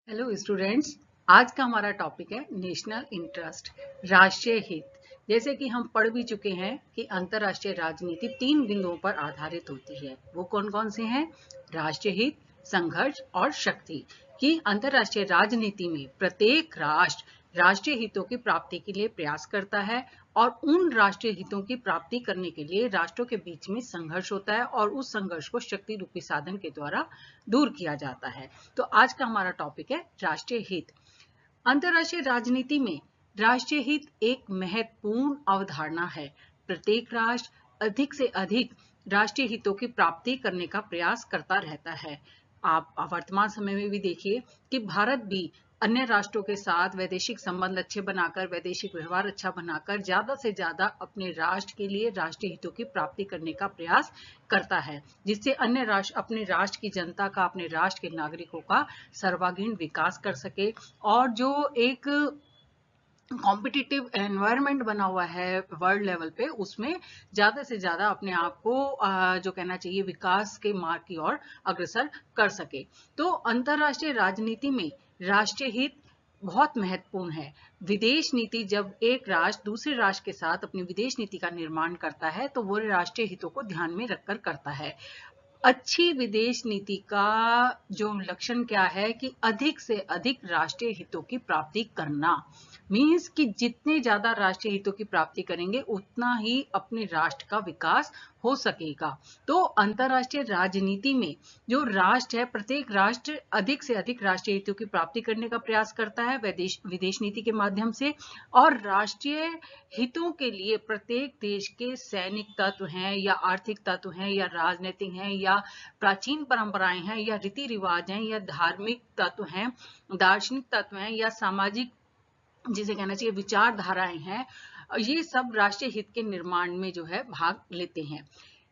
Hello students. आज का हमारा टॉपिक है नेशनल इंटरेस्ट, राष्ट्रीय हित। जैसे कि हम पढ़ भी चुके हैं कि अंतर्राष्ट्रीय राजनीति 3 बिंदुओं पर आधारित होती है। वो कौन कौन से हैं? राष्ट्रीय हित, संघर्ष और शक्ति। कि अंतर्राष्ट्रीय राजनीति में प्रत्येक राष्ट्र राष्ट्रीय हितों की प्राप्ति के लिए प्रयास करता है और उन राष्ट्रीय हितों की प्राप्ति करने के लिए राष्ट्रों के बीच में संघर्ष होता है और उस संघर्ष को शक्ति रूपी साधन के द्वारा दूर किया जाता है। तो आज का हमारा टॉपिक है राष्ट्रीय हित। अंतर्राष्ट्रीय राजनीति में राष्ट्रीय हित एक महत्वपूर्ण अवधारणा है। प्रत्येक राष्ट्र अधिक से अधिक राष्ट्रीय हितों की प्राप्ति करने का प्रयास करता रहता है। आप वर्तमान समय में भी देखिए कि भारत भी अन्य राष्ट्रों के साथ वैदेशिक संबंध अच्छे बनाकर, वैदेशिक व्यवहार अच्छा बनाकर ज्यादा से ज्यादा अपने राष्ट्र के लिए राष्ट्रीय हितों की प्राप्ति करने का प्रयास करता है, जिससे अन्य राष्ट्र अपने राष्ट्र की जनता का, अपने राष्ट्र के नागरिकों का सर्वांगीण विकास कर सके। और जो एक कॉम्पिटिटिव एनवायरनमेंट बना हुआ है वर्ल्ड लेवल पे, उसमें ज्यादा से ज्यादा अपने आप को जो कहना चाहिए विकास के मार्ग की ओर अग्रसर कर सके। तो अंतर्राष्ट्रीय राजनीति में राष्ट्रीय हित बहुत महत्वपूर्ण है। विदेश नीति, जब एक राष्ट्र दूसरे राष्ट्र के साथ अपनी विदेश नीति का निर्माण करता है तो वो राष्ट्रीय हितों को ध्यान में रखकर करता है। अच्छी विदेश नीति का जो लक्षण क्या है कि अधिक से अधिक राष्ट्रीय हितों की प्राप्ति करना। मीन्स कि जितने ज्यादा राष्ट्रीय हितों की प्राप्ति करेंगे उतना ही अपने राष्ट्र का विकास हो सकेगा। तो अंतर्राष्ट्रीय राजनीति में जो राष्ट्र है, प्रत्येक राष्ट्र अधिक से अधिक राष्ट्रीय हितों की प्राप्ति करने का प्रयास करता है विदेश नीति के माध्यम से। और राष्ट्रीय हितों के लिए प्रत्येक देश के सैनिक तत्व हैं या आर्थिक तत्व हैं या राजनीतिक हैं या प्राचीन परंपराएं हैं या रीति रिवाज हैं या धार्मिक तत्व हैं, दार्शनिक तत्व हैं या सामाजिक, जिसे कहना चाहिए विचारधाराएं हैं, ये सब राष्ट्रीय हित के निर्माण में जो है भाग लेते हैं।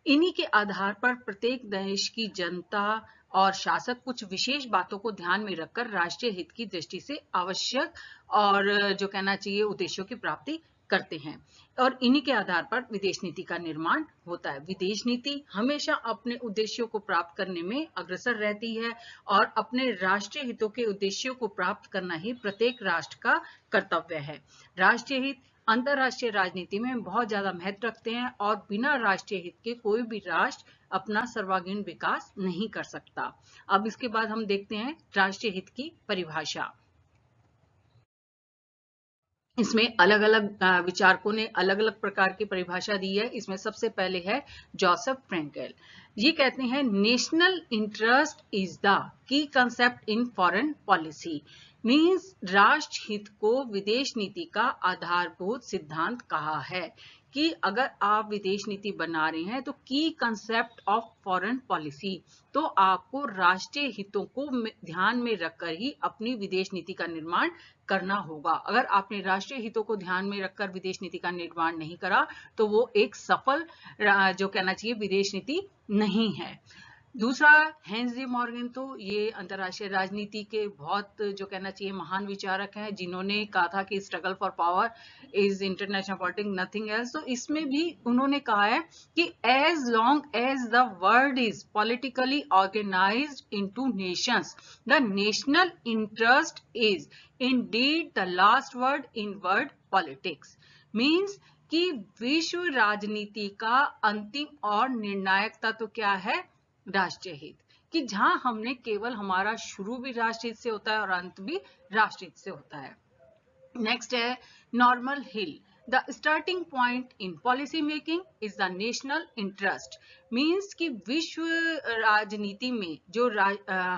इन्हीं के आधार पर प्रत्येक देश की जनता और शासक कुछ विशेष बातों को ध्यान में रखकर राष्ट्रीय हित की दृष्टि से आवश्यक और जो कहना चाहिए उद्देश्यों की प्राप्ति करते हैं। और इन्हीं के आधार पर विदेश नीति का निर्माण होता है। विदेश नीति हमेशा अपने उद्देश्यों को प्राप्त करने में अग्रसर रहती है और अपने राष्ट्रीय हितों के उद्देश्यों को प्राप्त करना ही प्रत्येक राष्ट्र का कर्तव्य है। राष्ट्रीय हित अंतर्राष्ट्रीय राजनीति में बहुत ज्यादा महत्व रखते हैं और बिना राष्ट्रीय हित के कोई भी राष्ट्र अपना सर्वांगीण विकास नहीं कर सकता। अब इसके बाद हम देखते हैं राष्ट्रीय हित की परिभाषा। इसमें अलग अलग विचारकों ने अलग अलग प्रकार की परिभाषा दी है। इसमें सबसे पहले है जोसेफ फ्रैंकेल। ये कहते हैं national interest is the key concept in foreign policy. Means राष्ट्र हित को विदेश नीति का आधारभूत सिद्धांत कहा है कि अगर आप विदेश नीति बना रहे हैं तो की कंसेप्ट ऑफ फॉरेन पॉलिसी, तो आपको राष्ट्रीय हितों को ध्यान में रखकर ही अपनी विदेश नीति का निर्माण करना होगा। अगर आपने राष्ट्रीय हितों को ध्यान में रखकर विदेश नीति का निर्माण नहीं करा तो वो एक सफल जो कहना चाहिए विदेश नीति नहीं है। दूसरा, हेंस डी मॉर्गन, तो ये अंतर्राष्ट्रीय राजनीति के बहुत जो कहना चाहिए महान विचारक हैं, जिन्होंने कहा था कि struggle for power is international politics, nothing else. तो इसमें भी उन्होंने कहा है कि as long as the world is politically organised into nations, the national interest is indeed the last word in world politics. Means कि विश्व राजनीति का अंतिम और निर्णायक तत्व क्या है? राष्ट्रीय हित। कि जहां हमने केवल हमारा शुरू भी राष्ट्रहित से होता है और अंत भी राष्ट्रहित से होता है। नेक्स्ट है normal hill. The starting point in policy making is the national interest. Means कि विश्व राजनीति में जो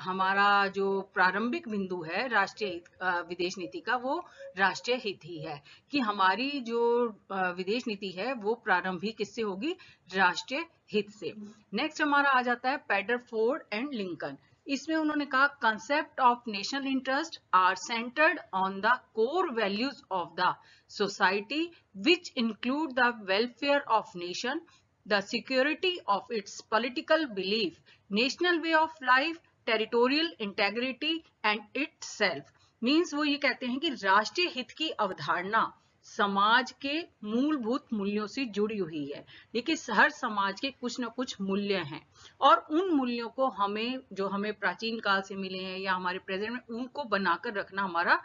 हमारा जो प्रारंभिक बिंदु है राष्ट्रीय हित विदेश नीति का, वो राष्ट्रीय हित ही है। कि हमारी जो विदेश नीति है वो प्रारंभिक किससे होगी? राष्ट्रीय हित से। नेक्स्ट हमारा आ जाता है पेडरफोर्ड एंड लिंकन। इसमें उन्होंने कहा concept of national interest are centred on the core values of the society which include the welfare of nation, the security of its political belief, national way of life, territorial integrity and its self. Means वो ये कहते हैं कि राष्ट्रीय हित की अवधारणा समाज के मूलभूत मूल्यों से जुड़ी हुई है। देखिए हर समाज के कुछ ना कुछ मूल्य हैं और उन मूल्यों को हमें जो हमें प्राचीन काल से मिले हैं या हमारे प्रेजेंट में उनको बनाकर रखना हमारा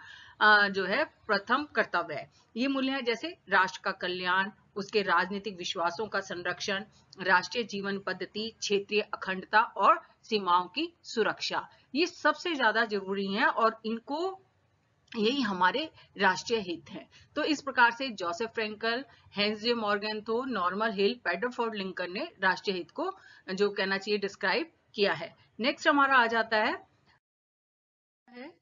जो है प्रथम कर्तव्य है। ये मूल्य हैं जैसे राष्ट्र का कल्याण, उसके राजनीतिक विश्वासों का संरक्षण, राष्ट्रीय जीवन पद्धति, क्षेत्रीय अखंडता और सीमाओं की सुरक्षा। ये सबसे ज्यादा जरूरी है और इनको यही हमारे राष्ट्रीय हित है। तो इस प्रकार से जोसेफ फ्रैंकल, हेंस जे मॉर्गेंथो, नॉर्मन हिल, पेडरफोर्ड लिंकन ने राष्ट्रीय हित को जो कहना चाहिए डिस्क्राइब किया है। नेक्स्ट हमारा आ जाता है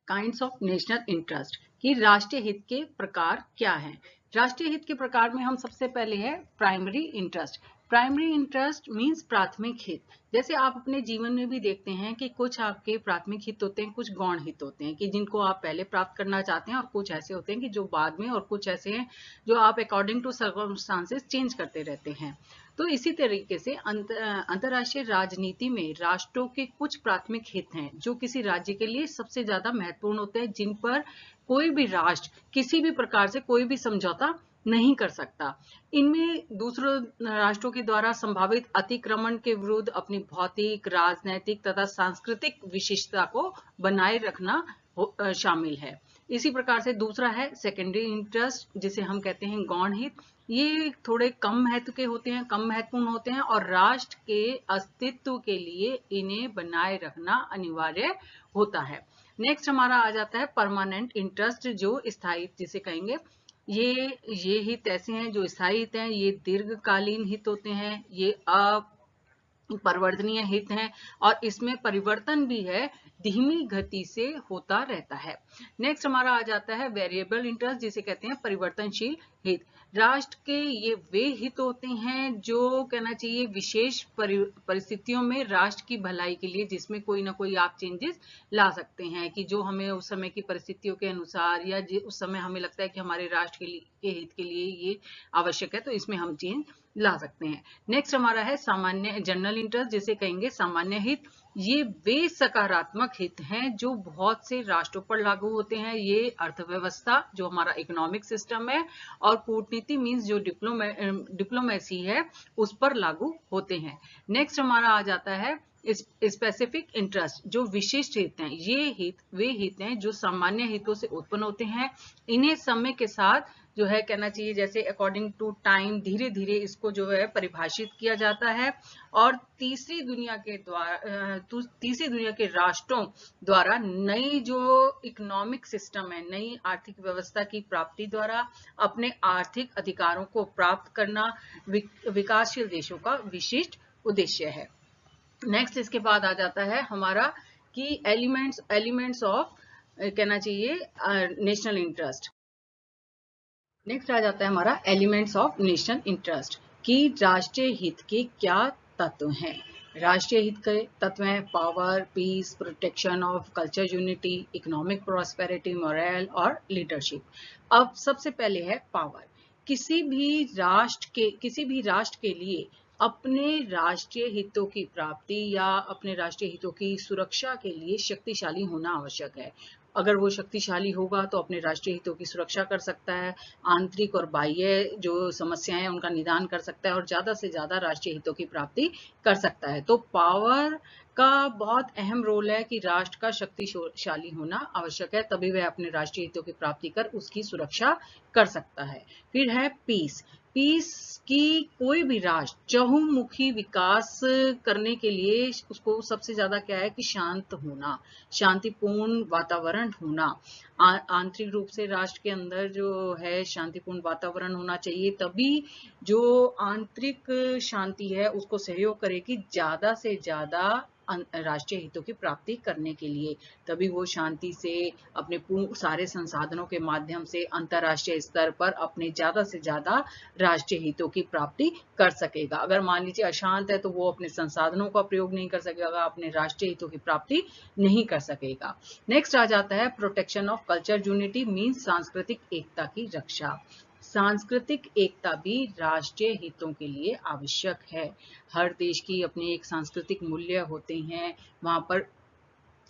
काइंड्स ऑफ नेशनल इंटरेस्ट कि राष्ट्रीय हित के प्रकार क्या हैं। राष्ट्रीय हित के प्रकार में हम सबसे पहले है primary interest. Primary interest means प्राथमिक हित। जैसे आप अपने जीवन में भी देखते हैं कि कुछ आपके प्राथमिक हित होते हैं, कुछ गौण हित होते हैं कि जिनको आप पहले प्राप्त करना चाहते हैं और कुछ ऐसे होते हैं कि जो बाद में, और कुछ ऐसे हैं जो आप अकॉर्डिंग टू सर्कमस्टांसेस चेंज करते रहते हैं। तो इसी तरीके से अंतरराष्ट्रीय राजनीति में राष्ट्रों के कुछ प्राथमिक हित हैं जो किसी राज्य के लिए सबसे ज्यादा महत्वपूर्ण होते हैं, जिन पर कोई भी राष्ट्र किसी भी प्रकार से कोई भी समझौता नहीं कर सकता। इनमें दूसरों राष्ट्रों के द्वारा संभावित अतिक्रमण के विरुद्ध अपनी भौतिक, राजनैतिक तथा सांस्कृतिक विशिष्टता को बनाए रखना शामिल है। इसी प्रकार से दूसरा है सेकेंडरी इंटरेस्ट, जिसे हम कहते हैं गौण हित। ये थोड़े कम महत्व के होते हैं, कम महत्वपूर्ण होते हैं और राष्ट्र के अस्तित्व के लिए इन्हें बनाए रखना अनिवार्य होता है। नेक्स्ट हमारा आ जाता है परमानेंट इंटरेस्ट, जो स्थायी जिसे कहेंगे। ये हित ऐसे हैं जो स्थायी हित हैं, ये दीर्घकालीन हित होते हैं, ये परिवर्तनीय हित हैं और इसमें परिवर्तन भी है, धीमी गति से होता रहता है। नेक्स्ट हमारा आ जाता है वेरिएबल इंटरेस्ट, जिसे कहते हैं परिवर्तनशील हित। राष्ट्र के ये वे हित होते हैं जो कहना चाहिए विशेष परिस्थितियों में राष्ट्र की भलाई के लिए, जिसमें कोई ना कोई आप चेंजेस ला सकते हैं कि जो हमें उस समय की परिस्थितियों के अनुसार या उस समय हमें लगता है कि हमारे राष्ट्र के हित के लिए ये आवश्यक है, तो इसमें हम चेंज ला सकते हैं। नेक्स्ट हमारा है सामान्य जनरल इंटरेस्ट, जिसे कहेंगे सामान्य हित। ये वे सकारात्मक हित हैं जो बहुत से राष्ट्रों पर लागू होते हैं। ये अर्थव्यवस्था जो हमारा इकोनॉमिक सिस्टम है और कूटनीति मींस जो डिप्लोमेसी है उस पर लागू होते हैं। नेक्स्ट हमारा आ जाता है स्पेसिफिक इंटरेस्ट, जो विशिष्ट हित हैं। ये हित वे हित हैं जो सामान्य हितों से उत्पन्न होते हैं। इन्हें समय के साथ जो है कहना चाहिए जैसे अकॉर्डिंग टू टाइम धीरे धीरे इसको जो है परिभाषित किया जाता है और तीसरी दुनिया के राष्ट्रों द्वारा नई जो इकोनॉमिक सिस्टम है, नई आर्थिक व्यवस्था की प्राप्ति द्वारा अपने आर्थिक अधिकारों को प्राप्त करना विकासशील देशों का विशिष्ट उद्देश्य है। नेक्स्ट इसके बाद आ जाता है हमारा कि एलिमेंट्स ऑफ कहना चाहिए नेशनल इंटरेस्ट। नेक्स्ट आ जाता है हमारा एलिमेंट्स ऑफ नेशनल इंटरेस्ट कि राष्ट्रीय हित के क्या तत्व हैं। राष्ट्रीय हित के तत्व हैं power, peace, protection of culture unity, economic prosperity, moral और लीडरशिप। अब सबसे पहले है पावर। किसी भी राष्ट्र के लिए अपने राष्ट्रीय हितों की प्राप्ति या अपने राष्ट्रीय हितों की सुरक्षा के लिए शक्तिशाली होना आवश्यक है। अगर वो शक्तिशाली होगा तो अपने राष्ट्रीय हितों की सुरक्षा कर सकता है, आंतरिक और बाह्य जो समस्याएं हैं उनका निदान कर सकता है और ज्यादा से ज्यादा राष्ट्रीय हितों की प्राप्ति कर सकता है। तो पावर का बहुत अहम रोल है कि राष्ट्र का शक्तिशाली होना आवश्यक है, तभी वह अपने राष्ट्रीय हितों की प्राप्ति कर उसकी सुरक्षा कर सकता है। फिर है पीस। की कोई भी राष्ट्र चहुमुखी विकास करने के लिए उसको सबसे ज्यादा क्या है कि शांत होना, शांतिपूर्ण वातावरण होना, आंतरिक रूप से राष्ट्र के अंदर जो है शांतिपूर्ण वातावरण होना चाहिए, तभी जो आंतरिक शांति है उसको सहयोग करेगी ज्यादा से ज्यादा राष्ट्रीय हितों की प्राप्ति करने के लिए। तभी वो शांति से अपने सारे संसाधनों के माध्यम से अंतरराष्ट्रीय स्तर पर अपने ज्यादा से ज्यादा राष्ट्रीय हितों की प्राप्ति कर सकेगा। अगर मान लीजिए अशांत है तो वो अपने संसाधनों का प्रयोग नहीं कर सकेगा, अपने राष्ट्रीय हितों की प्राप्ति नहीं कर सकेगा। नेक्स्ट आ जाता है protection of culture unity means सांस्कृतिक एकता की रक्षा। सांस्कृतिक एकता भी राष्ट्रीय हितों के लिए आवश्यक है। हर देश की अपनी एक सांस्कृतिक मूल्य होते हैं, वहां पर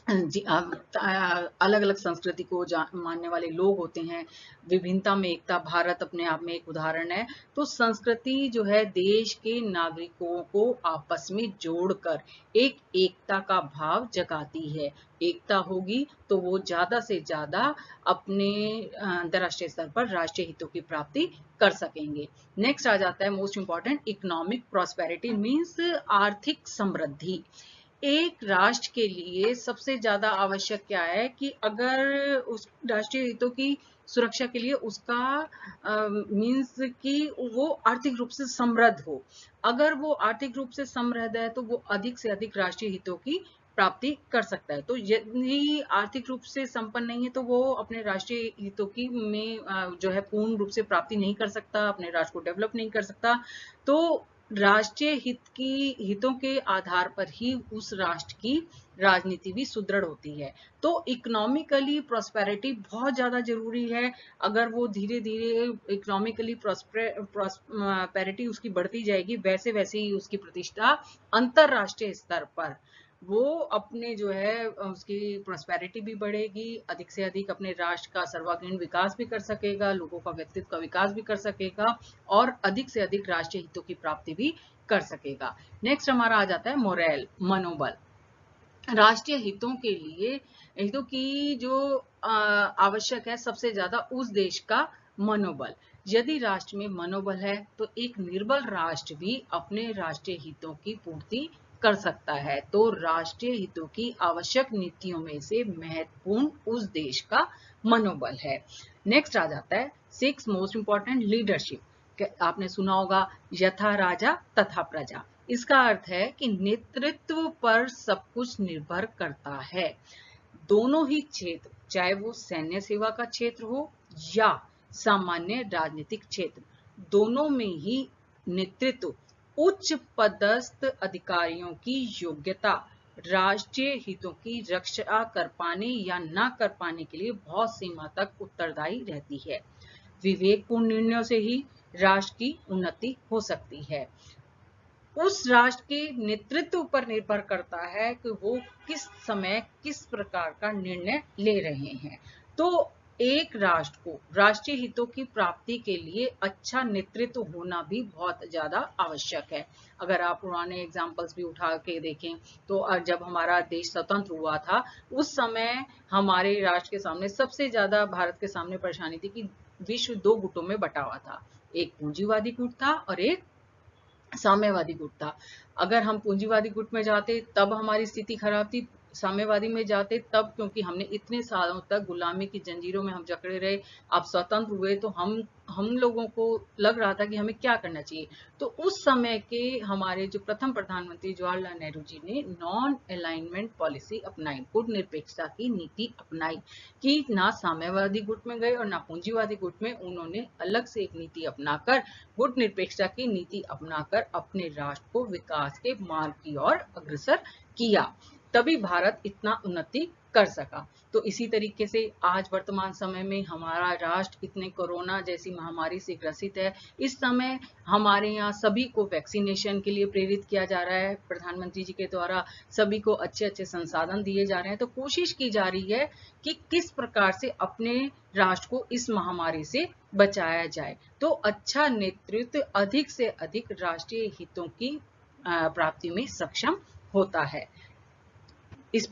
अलग अलग संस्कृति को मानने वाले लोग होते हैं। विभिन्नता में एकता, भारत अपने आप में एक उदाहरण है। तो संस्कृति जो है देश के नागरिकों को आपस में जोड़कर एक एकता का भाव जगाती है। एकता होगी तो वो ज्यादा से ज्यादा अपने अंतर्राष्ट्रीय स्तर पर राष्ट्रीय हितों की प्राप्ति कर सकेंगे। नेक्स्ट आ जाता है most important, economic prosperity means आर्थिक समृद्धि। एक राष्ट्र के लिए सबसे ज्यादा आवश्यक क्या है कि अगर उस राष्ट्रीय हितों की सुरक्षा के लिए उसका मीन्स कि वो आर्थिक रूप से समृद्ध हो। अगर वो आर्थिक रूप से समृद्ध है तो वो अधिक से अधिक राष्ट्रीय हितों की प्राप्ति कर सकता है। तो यदि आर्थिक रूप से संपन्न नहीं है तो वो अपने राष्ट्रीय हितों की में जो है पूर्ण रूप से प्राप्ति नहीं कर सकता, अपने राष्ट्र को डेवलप नहीं कर सकता। तो राष्ट्रीय हितों के आधार पर ही उस राष्ट्र की राजनीति भी सुदृढ़ होती है। तो इकोनॉमिकली प्रॉस्पेरिटी बहुत ज्यादा जरूरी है। अगर वो धीरे धीरे इकोनॉमिकली प्रॉस्पेरिटी उसकी बढ़ती जाएगी, वैसे वैसे ही उसकी प्रतिष्ठा अंतरराष्ट्रीय स्तर पर वो अपने जो है उसकी प्रॉस्पेरिटी भी बढ़ेगी, अधिक से अधिक अपने राष्ट्र का सर्वांगीण विकास भी कर सकेगा, लोगों का व्यक्तित्व का विकास भी कर सकेगा और अधिक से अधिक राष्ट्रीय हितों की प्राप्ति भी कर सकेगा। नेक्स्ट हमारा आ जाता है मोरल, मनोबल। राष्ट्रीय हितों के लिए हितों की जो आवश्यक है सबसे ज्यादा उस देश का मनोबल। यदि राष्ट्र में मनोबल है तो एक निर्बल राष्ट्र भी अपने राष्ट्रीय हितों की पूर्ति कर सकता है। तो राष्ट्रीय हितों की आवश्यक नीतियों में से महत्वपूर्ण उस देश का मनोबल है। नेक्स्ट आ जाता है सिक्स मोस्ट इंपॉर्टेंट, लीडरशिप। आपने सुना होगा यथा राजा तथा प्रजा। इसका अर्थ है कि नेतृत्व पर सब कुछ निर्भर करता है। दोनों ही क्षेत्र, चाहे वो सैन्य सेवा का क्षेत्र हो या सामान्य राजनीतिक क्षेत्र, दोनों में ही नेतृत्व उच्च पदस्थ अधिकारियों की योग्यता राष्ट्रीय हितों की रक्षा कर पाने या ना कर पाने के लिए बहुत सीमा तक उत्तरदायी रहती है। विवेकपूर्ण निर्णयों से ही राष्ट्र की उन्नति हो सकती है। उस राष्ट्र के नेतृत्व पर निर्भर करता है कि वो किस समय किस प्रकार का निर्णय ले रहे हैं। तो एक राष्ट्र को राष्ट्रीय हितों की प्राप्ति के लिए अच्छा नेतृत्व होना भी बहुत ज्यादा आवश्यक है। अगर आप पुराने एग्जाम्पल्स भी उठा के देखें तो जब हमारा देश स्वतंत्र हुआ था उस समय हमारे राष्ट्र के सामने सबसे ज्यादा भारत के सामने परेशानी थी कि विश्व दो गुटों में बटा हुआ था, एक पूंजीवादी गुट था और एक साम्यवादी गुट था। अगर हम पूंजीवादी गुट में जाते तब हमारी स्थिति खराब थी, साम्यवादी में जाते तब क्योंकि हमने इतने सालों तक गुलामी की जंजीरों में हम जकड़े रहे, अब स्वतंत्र हुए तो हम लोगों को लग रहा था कि हमें क्या करना चाहिए। तो उस समय के हमारे जो प्रथम प्रधानमंत्री जवाहरलाल नेहरू जी ने नॉन अलाइनमेंट पॉलिसी अपनाई, गुट निरपेक्षता की नीति अपनाई कि ना साम्यवादी गुट में गए और ना पूंजीवादी गुट में। उन्होंने अलग से एक नीति अपनाकर गुट निरपेक्षता की नीति अपनाकर अपने राष्ट्र को विकास के मार्ग की ओर अग्रसर किया, तभी भारत इतना उन्नति कर सका। तो इसी तरीके से आज वर्तमान समय में हमारा राष्ट्र इतने कोरोना जैसी महामारी से ग्रसित है। इस समय हमारे यहाँ सभी को वैक्सीनेशन के लिए प्रेरित किया जा रहा है, प्रधानमंत्री जी के द्वारा सभी को अच्छे अच्छे संसाधन दिए जा रहे हैं। तो कोशिश की जा रही है कि किस प्रकार से अपने राष्ट्र को इस महामारी से बचाया जाए। तो अच्छा नेतृत्व अधिक से अधिक राष्ट्रीय हितों की प्राप्ति में सक्षम होता है। इस